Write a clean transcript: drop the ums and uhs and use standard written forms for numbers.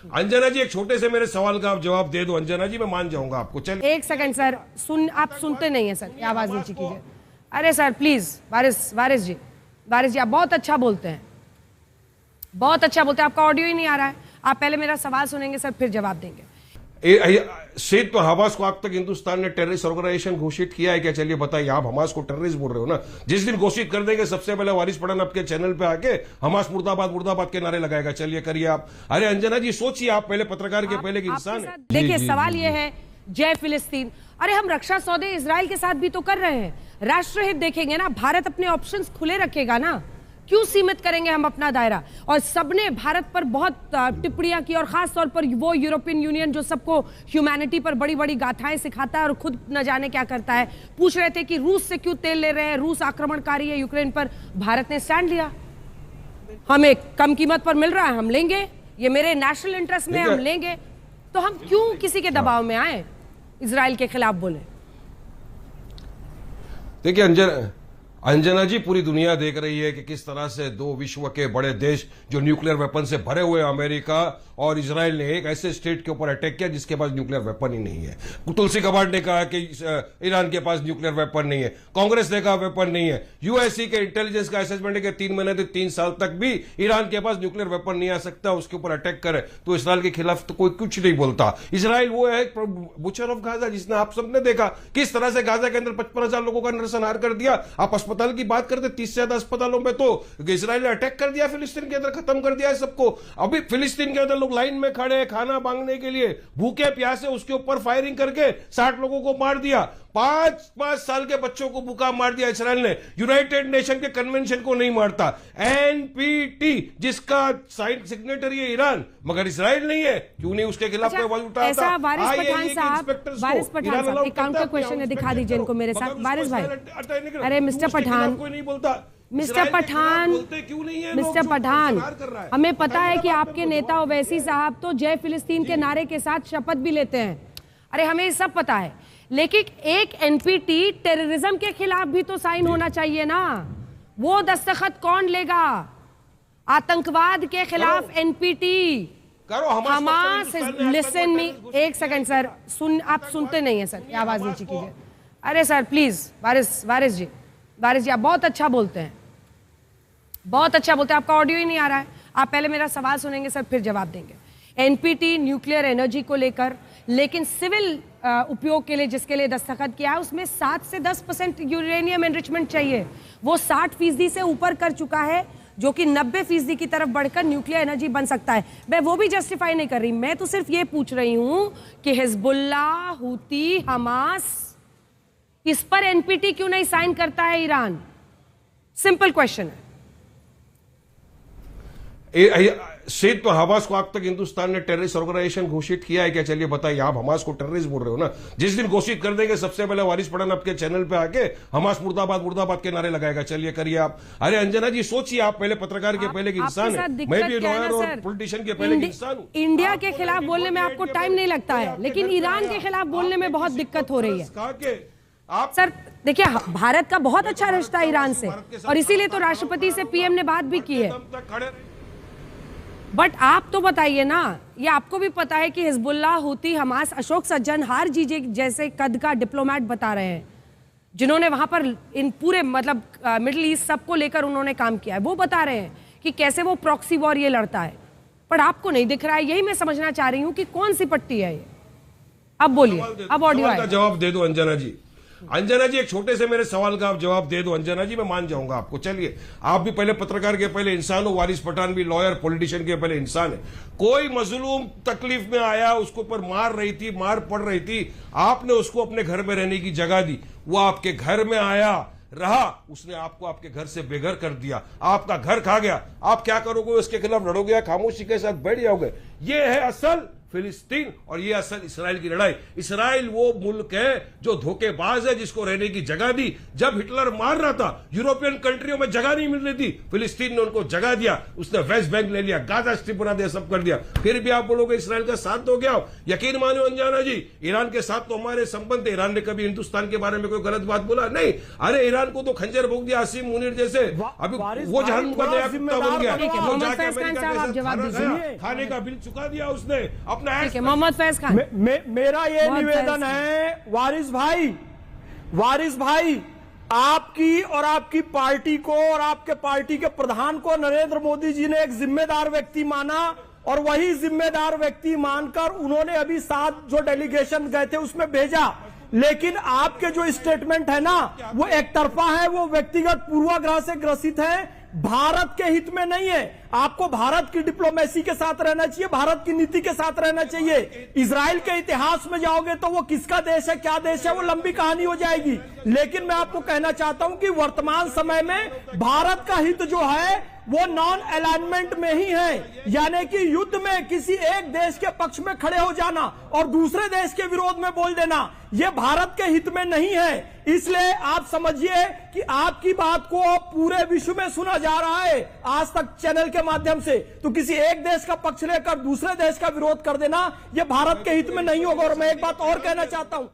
अंजना जी, एक छोटे से मेरे सवाल का आप जवाब दे दो। अंजना जी, मैं मान जाऊंगा आपको। चल एक सेकंड सर, आप सुनते नहीं है सर, आवाज नीचे कीजिए। अरे सर प्लीज, वारिस जी आप बहुत अच्छा बोलते हैं, बहुत अच्छा बोलते हैं, आपका ऑडियो ही नहीं आ रहा है। आप पहले मेरा सवाल सुनेंगे सर, फिर जवाब देंगे। सैयद तो हमास को अब तक हिंदुस्तान ने टेररिस्ट ऑर्गेनाइजेशन घोषित किया है क्या? चलिए बताइए, आप हमास को टेररिस्ट बोल रहे हो ना। जिस दिन घोषित कर देंगे सबसे पहले वारिस पठान आपके चैनल पे आके हमास मुर्दाबाद मुर्दाबाद के नारे लगाएगा। चलिए करिए आप। अरे अंजना जी सोचिए, आप पहले पत्रकार के पहले इंसान है। देखिए सवाल यह है, जय फिलिस्तीन, अरे हम रक्षा सौदे इजराइल के साथ भी तो कर रहे हैं। राष्ट्रहित देखेंगे ना, भारत अपने ऑप्शंस खुले रखेगा ना, क्यों सीमित करेंगे हम अपना दायरा? और सबने भारत पर बहुत टिप्पणियां की, और खास तौर पर वो यूरोपियन यूनियन जो सबको ह्यूमैनिटी पर बड़ी बड़ी गाथाएं सिखाता है और खुद न जाने क्या करता है। पूछ रहे थे कि रूस से क्यों तेल ले रहे हैं, रूस आक्रमणकारी है यूक्रेन पर। भारत ने स्टैंड लिया, हमें कम कीमत पर मिल रहा है, हम लेंगे, ये मेरे नेशनल इंटरेस्ट में, हम लेंगे। तो हम क्यों किसी के दबाव में आए, इजराइल के खिलाफ बोले? देखिए अंजना जी, पूरी दुनिया देख रही है कि किस तरह से दो विश्व के बड़े देश जो न्यूक्लियर वेपन से भरे हुए, अमेरिका और इजराइल, ने एक ऐसे स्टेट के ऊपर अटैक किया जिसके पास न्यूक्लियर वेपन ही नहीं है। तुलसी गबार्ड ने कहा कि ईरान के पास न्यूक्लियर वेपन नहीं है, कांग्रेस ने कहा वेपन नहीं है। यूएससी के इंटेलिजेंस का असेसमेंट है कि 3 महीने से 3 साल तक भी ईरान के पास न्यूक्लियर वेपन नहीं आ सकता, उसके ऊपर अटैक करे तो इसराइल के खिलाफ तो कोई कुछ नहीं बोलता। इसराइल वो है बुचर ऑफ गाजा, जिसने आप सबने देखा किस तरह से गाजा के अंदर 55,000 लोगों का नरसंहार कर दिया। आप अस्पताल की बात करते, 30 से ज्यादा अस्पतालों में तो इसराइल ने अटैक कर दिया, फिलिस्तीन के अंदर खत्म कर दिया है सबको। अभी फिलिस्तीन के अंदर लोग लाइन में खड़े हैं खाना मांगने के लिए, भूखे प्यासे, उसके ऊपर फायरिंग करके 60 लोगों को मार दिया। 5 साल के बच्चों को भूखा मार दिया इसराइल ने। यूनाइटेड नेशन के कन्वेंशन को नहीं मारता। एनपीटी जिसका सिग्नेटरी है ईरान, मगर इसराइल नहीं है, क्यों नहीं उसके खिलाफ कोई आवाज उठाता? ऐसा वारिस पठान साहब, एक काउंटर क्वेश्चन है, दिखा दीजिए इनको मेरे साथ। वारिस भाई, अरे मिस्टर पठान, कोई नहीं बोलता। मिस्टर पठान, मिस्टर पठान, हमें पता है कि आपके नेता ओवैसी साहब तो जय फिलिस्तीन के नारे के साथ शपथ भी लेते हैं। अरे हमें सब पता है, लेकिन एक एनपीटी टेररिज्म के खिलाफ भी तो साइन होना चाहिए ना। वो दस्तखत कौन लेगा? आतंकवाद के खिलाफ एनपीटी करो। हमास, लिसन मी, एक सेकंड सर, आप सुनते नहीं है सर, आवाज नीचे कीजिए। अरे सर प्लीज, वारिस जी आप बहुत अच्छा बोलते हैं, बहुत अच्छा बोलते हैं, आपका ऑडियो ही नहीं आ रहा है। आप पहले मेरा सवाल सुनेंगे सर, फिर जवाब देंगे। एनपीटी न्यूक्लियर एनर्जी को लेकर, लेकिन सिविल उपयोग के लिए जिसके लिए दस्तखत किया है, उसमें 7 से 10% यूरेनियम एनरिचमेंट चाहिए। वो 60% से ऊपर कर चुका है, जो कि 90% की तरफ बढ़कर न्यूक्लियर एनर्जी बन सकता है। मैं वो भी जस्टिफाई नहीं कर रही, मैं तो सिर्फ ये पूछ रही हूं कि हिजबुल्ला, हूती, हमास, इस पर एनपीटी क्यों नहीं साइन करता है ईरान? सिंपल क्वेश्चन है। सैयद तो हमास को अब तक हिंदुस्तान ने टेररिस्ट ऑर्गेनाइजेशन घोषित किया है क्या? चलिए बताइए, आप हमास को टेररिस्ट बोल रहे हो ना। जिस दिन घोषित कर देंगे सबसे पहले वारिस पठान आपके चैनल पे आके हमास मुर्दाबाद मुर्दाबाद के नारे लगाएगा। चलिए करिए आप। अरे अंजना जी सोचिए, आप पहले पत्रकार के पहले इंसान है, मैं भी लॉयर और पॉलिटिशियन के पहले इंसान हूं। इंडिया के खिलाफ बोलने में आपको टाइम नहीं लगता है, लेकिन ईरान के खिलाफ बोलने में बहुत दिक्कत हो रही है। आप सर देखिए, भारत का बहुत अच्छा रिश्ता है ईरान से, और इसीलिए तो राष्ट्रपति से पीएम ने बात भी की है। बट आप तो बताइए ना, ये आपको भी पता है कि हिजबुल्ला, हूती, हमास, अशोक सज्जन, हार जीजे जैसे कद का डिप्लोमेट बता रहे हैं, जिन्होंने वहां पर इन पूरे मतलब मिडिल ईस्ट सबको लेकर उन्होंने काम किया है, वो बता रहे हैं कि कैसे वो प्रॉक्सी वॉर ये लड़ता है। पर आपको नहीं दिख रहा है, यही मैं समझना चाह रही हूं कि कौन सी पट्टी है ये। अब बोलिए, अब ऑडियो आएगा। जवाब दे दो अंजना जी। अंजना जी, एक छोटे से मेरे सवाल का आप जवाब दे दो। अंजना जी, मैं मान जाऊंगा आपको। चलिए, आप भी पहले पत्रकार के पहले इंसान हो, वारिस पठान भी लॉयर पॉलिटिशियन के पहले इंसान है। कोई मजलूम तकलीफ में आया, उसके ऊपर मार पड़ रही थी, आपने उसको अपने घर में रहने की जगह दी। वो आपके घर में आया, रहा, उसने आपको आपके घर से बेघर कर दिया, आपका घर खा गया। आप क्या करोगे? उसके खिलाफ लड़ोगे या खामोशी के साथ बैठ जाओगे? ये है असल फिलिस्तीन और ये असल इसराइल की लड़ाई। इसराइल वो मुल्क है जो धोखेबाज है, जिसको रहने की जगह दी। जब हिटलर मार रहा था, यूरोपियन कंट्रियों में जगह नहीं मिल रही थी, फिलिस्तीन ने उनको जगह दिया, उसने वेस्ट बैंक ले लिया, गाजा स्ट्रिप बना दिया, सब कर दिया। फिर भी आप बोलोगे इसराइल का साथ दो क्या? यकीन मानो अंजना जी, ईरान के साथ तो हमारे संबंध थे। ईरान ने कभी हिंदुस्तान के बारे में कोई गलत बात बोला नहीं। अरे ईरान को तो खंजर भोग दिया आसिम मुनीर जैसे। अभी वो जहां का नया कुत्ता बन गया, मोहम्मद फैज खान साहब आप जवाब दीजिए। खाने का बिल चुका दिया उसने अपना। मोहम्मद फैज खान, मेरा ये निवेदन है वारिस भाई, आपकी और आपकी पार्टी को और आपके पार्टी के प्रधान को नरेंद्र मोदी जी ने एक जिम्मेदार व्यक्ति माना, और वही जिम्मेदार व्यक्ति मानकर उन्होंने अभी 7 जो डेलीगेशन गए थे उसमें भेजा। लेकिन आपके जो स्टेटमेंट है ना, वो एक तरफा है, वो व्यक्तिगत पूर्वाग्रह से ग्रसित है, भारत के हित में नहीं है। आपको भारत की डिप्लोमेसी के साथ रहना चाहिए, भारत की नीति के साथ रहना चाहिए। इजराइल के इतिहास में जाओगे तो वो किसका देश है, क्या देश है, वो लंबी कहानी हो जाएगी। लेकिन मैं आपको कहना चाहता हूं कि वर्तमान समय में भारत का हित जो है वो नॉन अलाइनमेंट में ही है, यानी कि युद्ध में किसी एक देश के पक्ष में खड़े हो जाना और दूसरे देश के विरोध में बोल देना, यह भारत के हित में नहीं है। इसलिए आप समझिए कि आपकी बात को पूरे विश्व में सुना जा रहा है आज तक चैनल के माध्यम से, तो किसी एक देश का पक्ष लेकर दूसरे देश का विरोध कर देना यह भारत के हित में नहीं होगा। और मैं एक बात और कहना चाहता हूं,